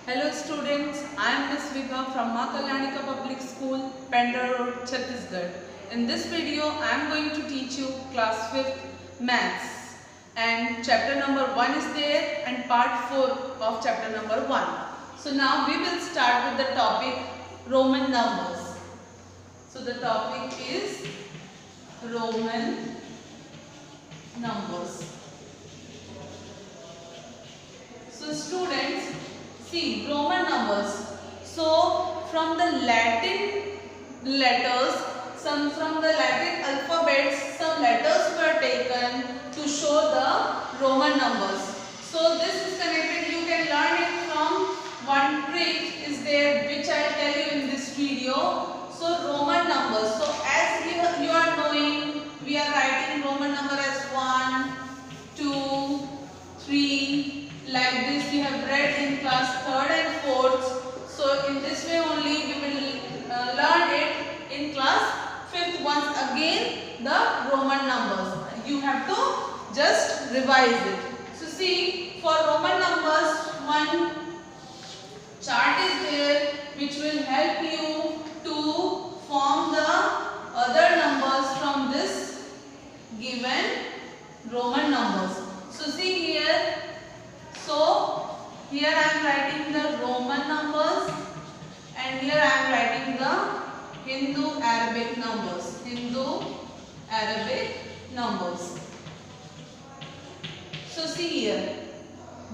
Hello students, I am Ms. Vibha from Maa Kalyanika Public School, Pendra Road, Chhattisgarh. In this video, I am going to teach you class 5th Maths, and chapter number 1 is there and part 4 of chapter number 1. So now we will start with the topic Roman numbers. So the topic is Roman numbers. So students, see Roman numbers. So from the Latin letters, from the Latin alphabets, some letters were taken to show the Roman numbers. So this is connected. You can learn it from one trick is there, which I tell you in this video. So Roman numbers. So as you are knowing, we are writing Roman number as 1, 2, 3. Like this we have read in class 3rd and 4th. So in this way only we will learn it in class 5th once again the Roman numbers. You have to just revise it. So see, for Roman numbers one chart is there which will help you to form the other numbers from this given Roman numbers. So see here. So here I am writing the Roman numbers and here I am writing the Hindu Arabic numbers. Hindu Arabic numbers. So see here,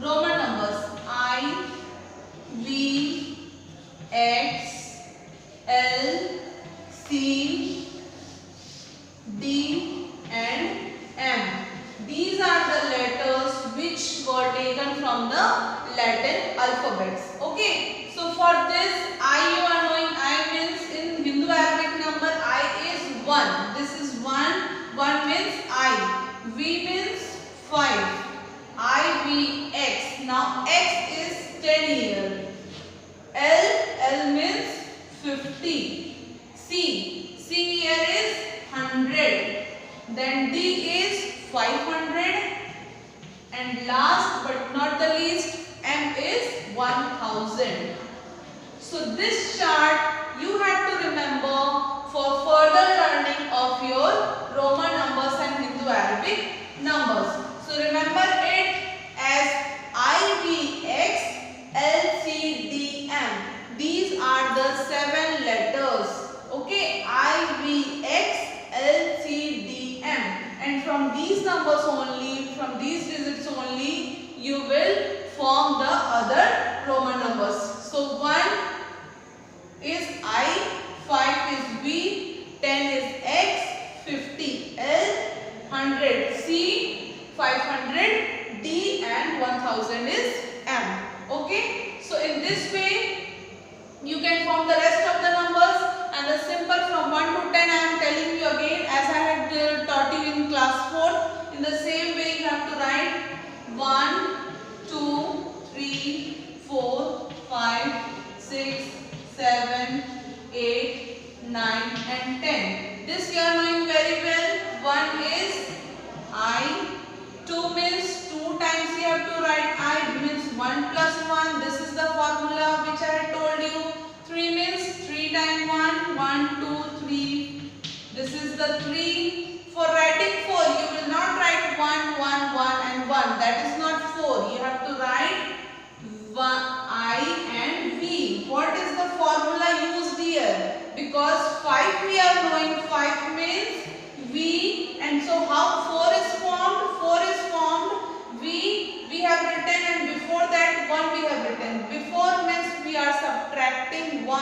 Roman numbers I, V, X, L, C, D and M. These are the letters which were taken from the Latin alphabets. Okay. So for this I, you are knowing I means in Hindu Arabic number I is 1. This is 1. 1 means I. V means 5. I, V, X. Now X is 10 here. L means 50. C here is 100. Then D is 500 and last but not the least M is 1000. So this chart you have to remember for further learning of your Roman numbers and Hindu Arabic numbers. So remember it as IVX LCDM. These are the 7 letters. Okay, IVX LCDM. And from these numbers only, from these digits only, you will form the other Roman numbers. So 1 is I, 5 is V, 10 is X, 50 L, 100 C, 500 D and 1000 is M. Okay. So in this way, you can form the rest of the numbers. And the simple from 1 to 10 I am telling you again as I had taught you in class 4. In the same way you have to write 1, 2, 3, 4, 5, 6, 7, 8, 9 and 10. This you are knowing very well. 1 is I. 2 means 2 times you have to write I means 1 plus 1. This is the formula which I had told you. 3 means 3 times 1, 1, 2, 3. This is the 3. For writing 4, you will not write 1, 1, 1 and 1. That is not 4. You have to write I and V. What is the formula used here? Because 5 we are knowing, 5 means V. And so how 4 is formed? 4 is formed. We have written and before that 1 we have written. Before means we are subtracting 1.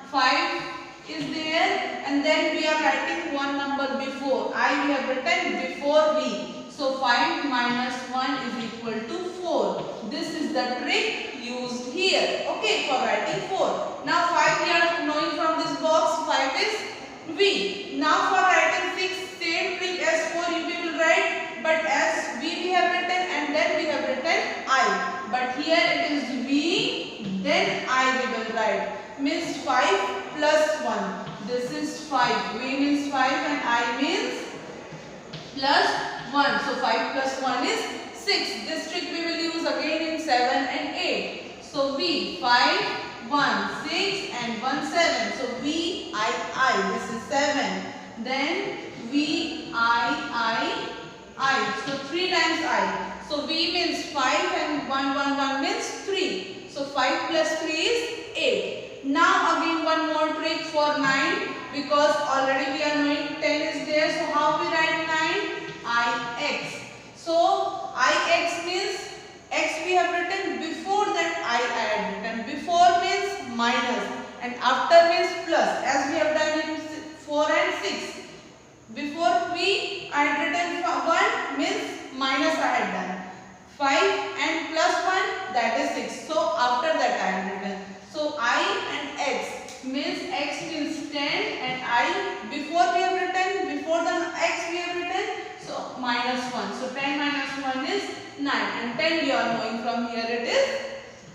5 is there and then we are writing one number before. I we have written before V. So 5 minus 1 is equal to 4. This is the trick used here. Okay, for writing 4. Now 5 we are knowing from this box. 5 is V. Now for writing 6, same trick as 4 you will write, but as V we have written and then we have written I. But here it is V, then I we will write. Means 5 plus 1. This is 5. V means 5 and I means plus 1. So 5 plus 1 is 6. This trick we will use again in 7 and 8. So V V 5, 1, 6 and 1, 7. So V, I. This is 7. Then V, I. So 3 times I. So V means 5 and 1 means 3. So 5 plus 3 is 8. Now again one more trick for 9, because already we are knowing 10 is there. So how we write 9? Ix. So Ix means X we have written, before that I had written. Before means minus and after means plus, as we have done in 4 and 6. Before V I had written 1 means minus I had done. 5 and plus 1, that is 6. So after that I have written. So I and X means X means 10 and I, before we have written, before the X we have written, so minus 1. So 10 minus 1 is 9 and 10 we are knowing from here it is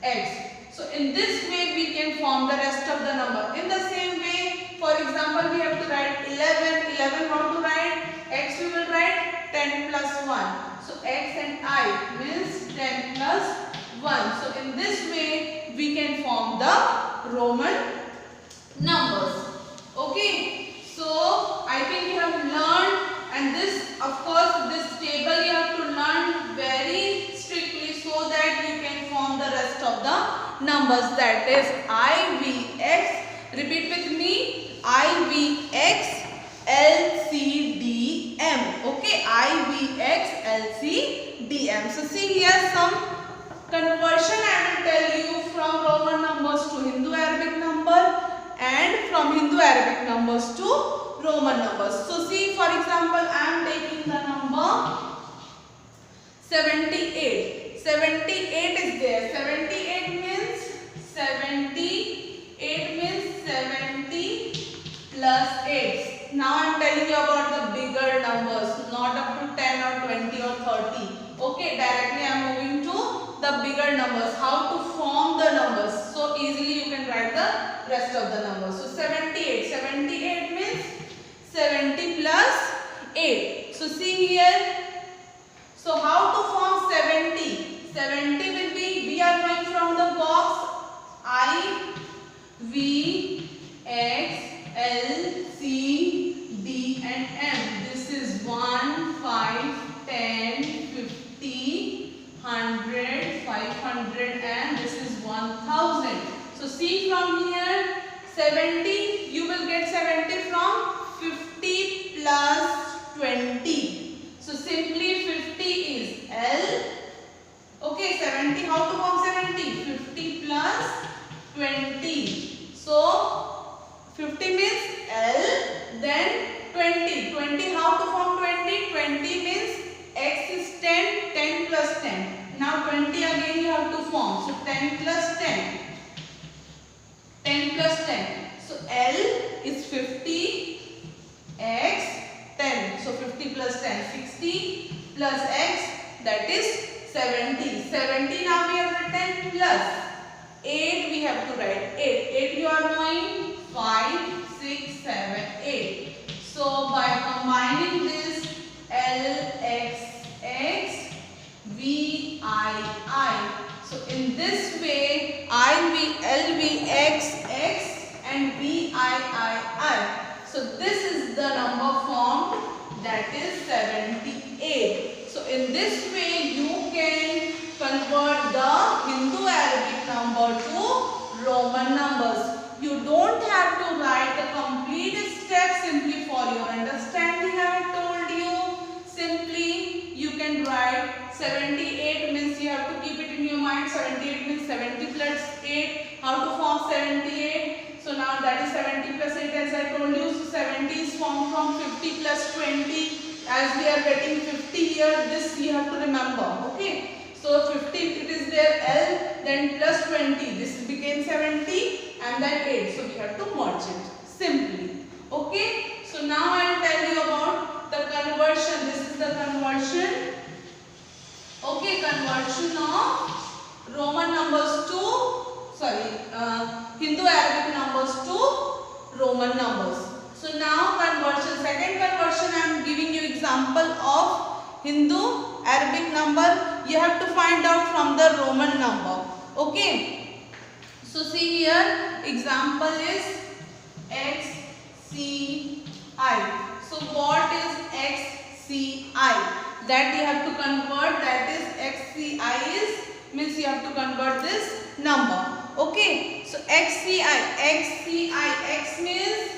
X. So in this way we can form the rest of the number. In the same way, for example, we have to write 11. 11 how to write? X we will write 10 plus 1. So X and I means 10 plus 1. So in this way we can form the Roman numbers. Okay. So I think you have learned, and this, of course, this table you have to learn very strictly so that you can form the rest of the numbers. That is IVX. Repeat with me. IVX LCDM. Okay, IVX LCDM. So see here some conversion I will tell you from Roman numbers to Hindu Arabic number and from Hindu Arabic numbers to Roman numbers. So see, for example, I am taking the number 78. 78 is there. 78 means 70 plus 8. Now I am telling you about the bigger numbers, not up to 10 or 20 or 30. Okay, directly I am moving to the bigger numbers. How to form the numbers? So easily you can write the rest of the numbers. So 78. 78 means 70 plus 8. So see here. So how to form 70? 70 will be, we are going from the box I, V, X, L, C, D and M. This is 1, 5, 10, 50, 100, 500 and this is 1000. So see from here 70, you will get 70 from 50 plus 20. So simply 50 is L. Okay, 70, how to form 70? 50 plus 20. So 50 means L, then 20. 20, how to form 20? 20 means X is 10, 10 plus 10. Now 20 again you have to form. So 10 plus 10. 10 plus 10. So L is 50, X 10. So 50 plus 10, 60 plus X, that is 70. 70 now we have written plus 8 we have to write. 8 you are knowing 5, 6, 7, 8. So by combining this L, X, X, V, I. So in this way I, V, L, V, X, X and V, I. So this is the number formed, that is 78. So in this way you can convert the Hindu Arabic number to Roman numbers. You don't have to write the complete steps, simply for your understanding I have told you. Simply you can write 78 means you have to keep it in your mind. 78 means 70 plus 8. How to form 78? So now that is 70 plus 8 as I told you. So 70 is formed from 50 plus 20. As we are getting 50 here, this you have to remember. Okay. So 50 it is there L, then plus 20. This became 70 and then 8. So we have to merge it simply. Okay. So now I will tell you about the conversion. This is the conversion. Okay, conversion of Roman numbers to, Hindu Arabic numbers to Roman numbers. So now conversion, second conversion I am giving you example of Hindu Arabic number. You have to find out from the Roman number. Okay. So see here, example is XCI. So what is XCI? That you have to convert, that is XCI is, means you have to convert this number. Okay, so XCI, X means,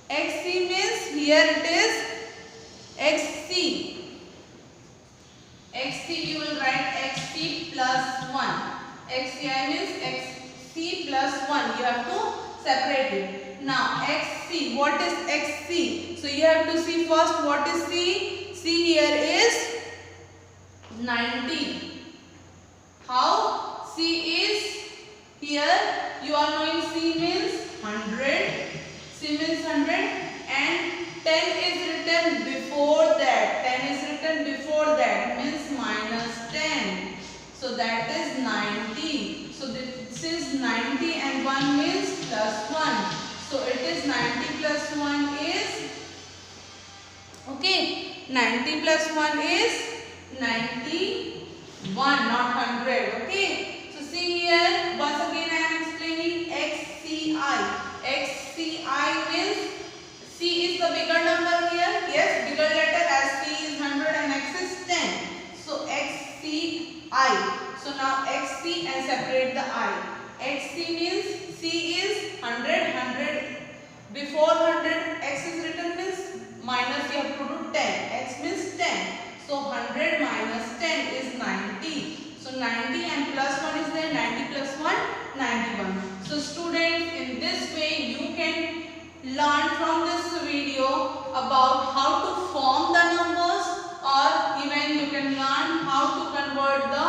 XC means, here it is XC. XC you will write XC plus 1. XCI means XC plus 1. You have to separate it. Now XC, what is XC? So you have to see first what is C. C here is 90. How? C is here, you are knowing C means 100. C means 100 and 10 is written before that. 10 is written before that, means minus 10. So that is 90. So this is 90 and 1 means plus 1. So it is 90 plus 1 is, okay, 90 plus 1 is 91, not 100. Okay. So see here, once again I am explaining XCI. XCI means C is the bigger number here. Yes, bigger letter, as C is 100 and X is 10. So XCI. So now XC and separate the I. XC means C is 100. Before 100 X is written means minus, you have to do 10. X means 10. So 100 minus 10 is 90. So 90 and plus 1 is there. 90 plus 1, 91. So students, in this way you can learn from this video about how to form the numbers, or even you can learn how to convert the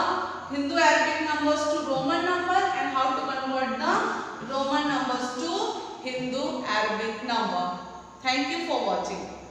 Hindu-Arabic numbers to Roman number and how to convert the Roman numbers to Hindu-Arabic number. Thank you for watching.